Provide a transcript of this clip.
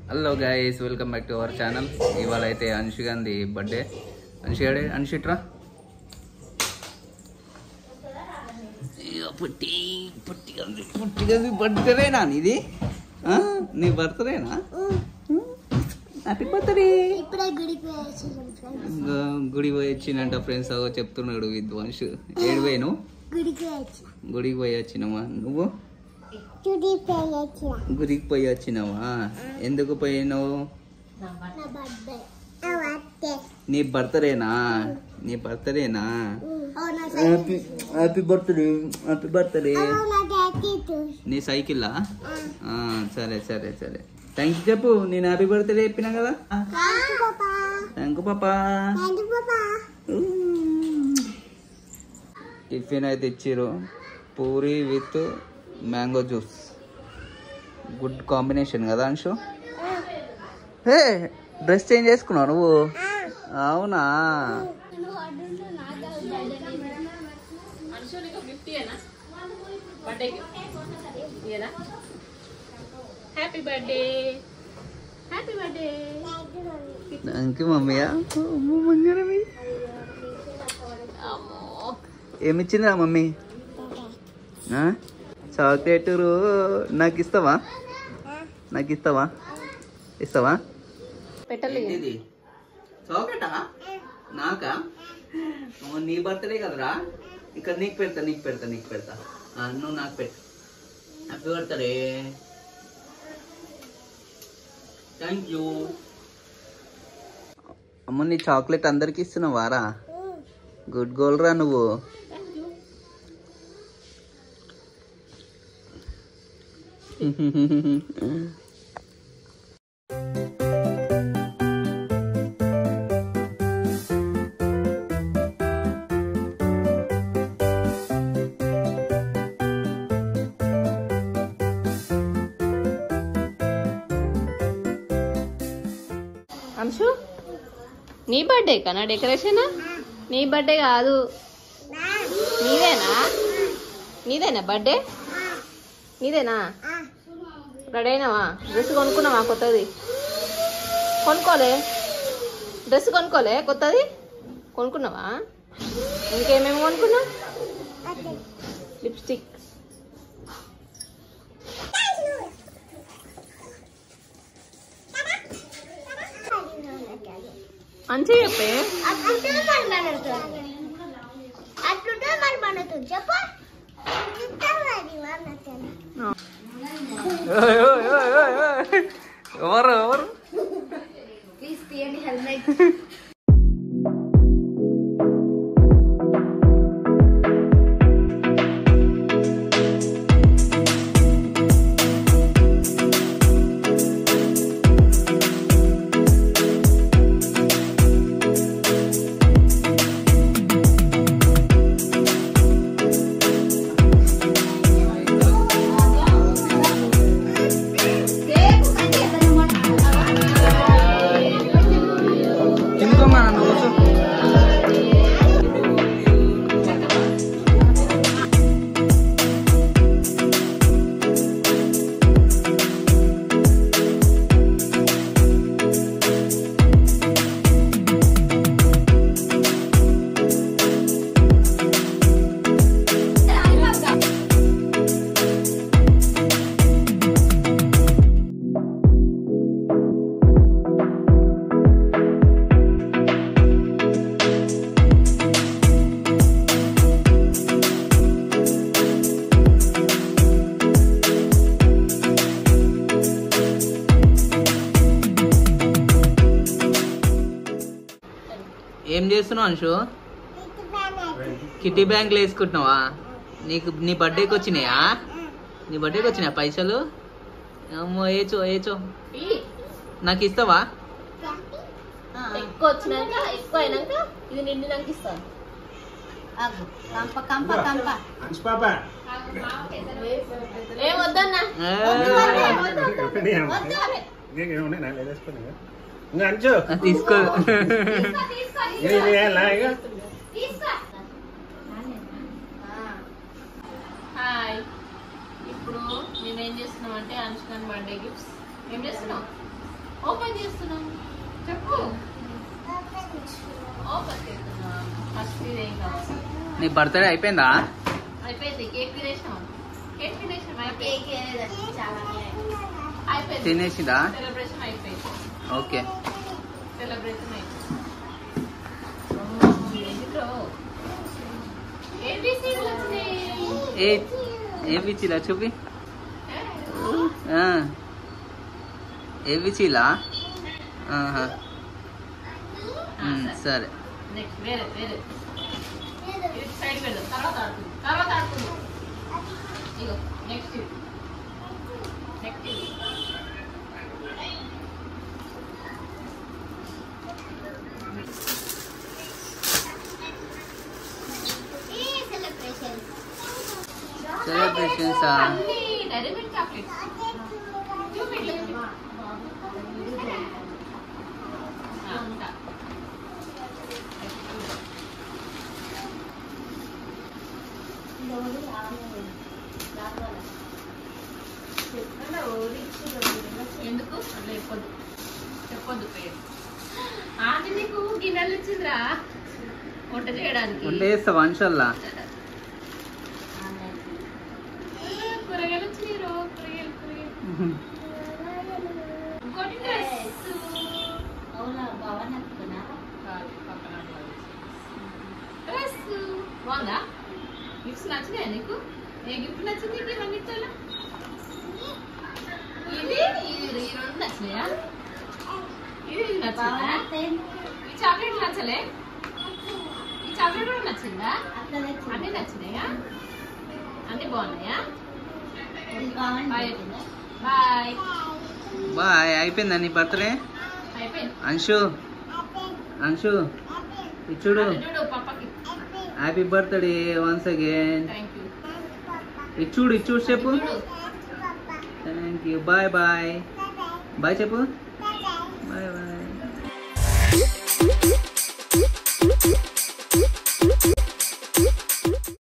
Hello guys, welcome back to our channel. ఇవాళ అయితే అంశుగాంది birthday. అంశుగాడే అంశుట్రా పుట్టిగంది బర్త్డేనా నీది? నీ బర్త్డేనా? Happy birthday. గుడి పోయి వచ్చిందంట ఫ్రెండ్స్. అవో చెప్తున్నాడు విద్వాంశు. ఏడు పోయాను గుడికి పోయి వచ్చినావా? నువ్వు గుడికి పోయి వచ్చినావా? ఎందుకు పోయినావు? నీ బర్త్డేనా? నీ బర్త్డేనా? Happy birthday. Happy birthday. నీ సైకిల్లా? సరే సరే సరే, థ్యాంక్ యూ చెప్పు. నేను హ్యాపీ బర్త్డే చెప్పినా కదా. థ్యాంక్ యూ పాపా. టిఫిన్ అయితే ఇచ్చిర్రు, puri with mango juice. Good combination కదా అంశు? హే, డ్రెస్ చేంజ్ చేసుకున్నావు నువ్వు? అవునా? Happy birthday. Happy birthday. Thank you mummy. ఏమిచ్చిందా మమ్మీ? చాక్లెట్ నాకు ఇస్తావా? నాకు ఇస్తావా? ఇస్తావా? పెట్టలేదు. చాక్లెటా? నాకా? నీ బర్త్డే కదరా. ఇక్కడ నీకు పెడతా, నీకు పెడతా, నీకు పెడతా. నువ్వు నాకు పెట్టు. Happy birthday. Thank you. అమ్మ, నీ చాక్లెట్ అందరికి ఇస్తున్నావారా? గుడ్ గోల్ రా నువ్వు. అంశు, నీ బర్త్డే కన్నా డెకరేషన్? నీ బర్త్డే కాదు, నీదేనా? నీదేనా బర్త్డే? నీదేనా? రెడీ అయినావా? డ్రెస్ కొనుక్కున్నావా కొత్తది? కొనుక్కోలే? డ్రెస్ కొనుక్కోలే కొత్తది? కొనుక్కున్నావా? ఇంకేమేమి కొనుక్కున్నావు? లిప్స్టిక్. అంతే చెప్పే. ఎవరు ఎవరు? ప్లీజ్ తీయండి హెల్మెట్. ఏం చేస్తున్నావు అంశు? కిట్టి బ్యాంక్లో వేసుకుంటున్నావా? నీకు నీ బర్త్డేకి వచ్చినాయా? నీ బర్త్డేకి వచ్చినాయా పైసలు? అమ్మో, ఏచో ఏచో. నాకు ఇస్తావా? ఎక్కువ వచ్చినాక, ఎక్కువ అయినాక ఇది నిండి నాకు ఇస్తాను. ఏం వద్దన్నా? తీసుకో. హాయ్, ఇప్పుడు మేమేం చేస్తున్నాం అంటే అంశుకాన్ బర్త్డే గిఫ్ట్స్ ఏం చేస్తున్నాం? ఓపెన్ చేస్తున్నాం చెప్పు. ఓపెన్ చేస్తున్నాం. ఫస్ట్ ఇదేం కావాలి? నీ బర్త్డే అయిపోయిందా? అయిపోయింది. కేక్ తినేసినాం. కేక్ తినేసినాం. అయిపోయింది. తినేసిందా? సెలబ్రేషన్ అయిపోయింది. ఓకే. సెలబ్రేషన్ అయిపోయింది. ఏబిసిలా చూపి. ఏబిసిలా? సరే. నెక్స్ట్ వేరే వేరే సైడ్ పెడదాం. తర్వాత ఆడుతుంది. ఇగో next next celebrations Dairy Milk chocolates చూపించలేదు. ఎందుకు అట్లా చెప్పొద్దు పేరు. ఆంటీ నీకు గిన్నెలు ఇచ్చిందిరా వంట చేయడానికి. వంట చేస్తావా అంశల్లా? కూరగాయలు వచ్చినారు. కూరగాయలు ఇంకోటి డ్రెస్. డ్రెస్ బాగుందా? గిఫ్ట్స్ నచ్చినాయా నీకు? ఏ గిఫ్ట్ నచ్చింది నీకు? ఇవన్నీతో ఇది ఈ రెండు నచ్చినాయా? ఇది నచ్చిందా? ఈ చాక్లెట్ నచ్చలే? ఈ చాక్లెట్ కూడా నచ్చిందా? అన్నీ నచ్చినాయా? అన్నీ బాగున్నాయా? Bye bye. బాయ్. అయిపోయిందా నీ బర్త్డే? అయిపోయింది. అంశు ఇచ్చుడు. పాపకి happy birthday once again. Thank you. ఇచ్చుడు చెప్పు. Thank you. Bye bye. Bye చెప్పు. Bye bye.